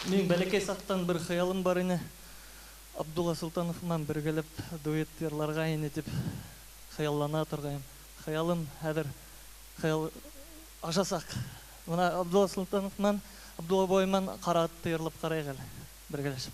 Мен бәлекей сақтан бір қиялым бар ені. Абдулла Султановмен біргеліп дуэт ерларға енетіп қияллана тұрғайым. Қиялым әдір қиял ашасақ. Мына Абдулла Султановмен, Абдулла бойымен қара атты ерліп қарай қәлі. Біргелешіп.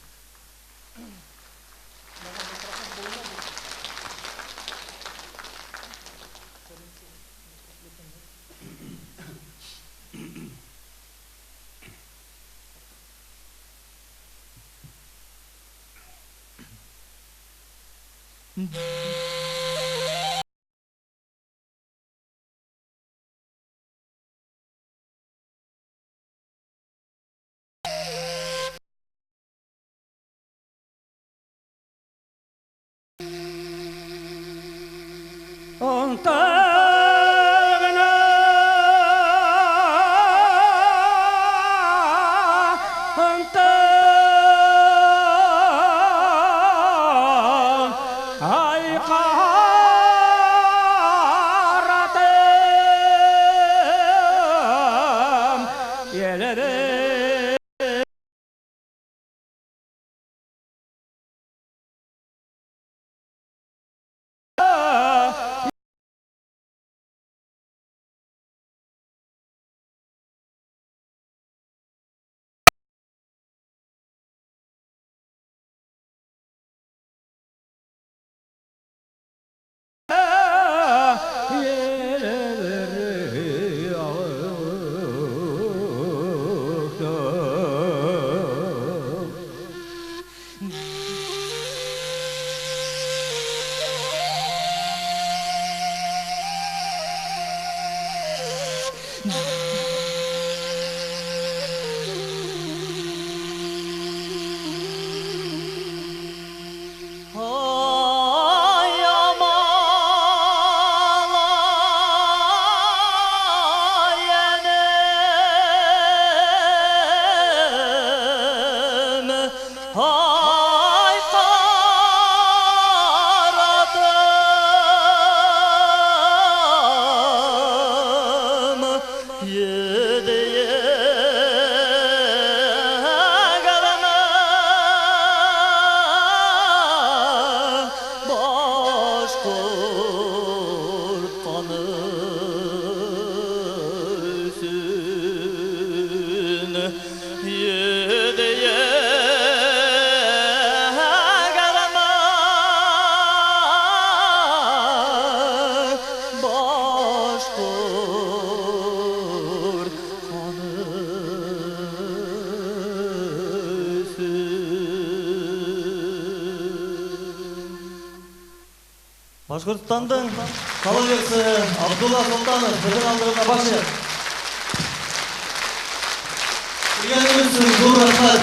Башқұртстанның қалыбекші Абдулла Султанов біздің алдымызда башы. Келгеніңіз үшін зор рахмат.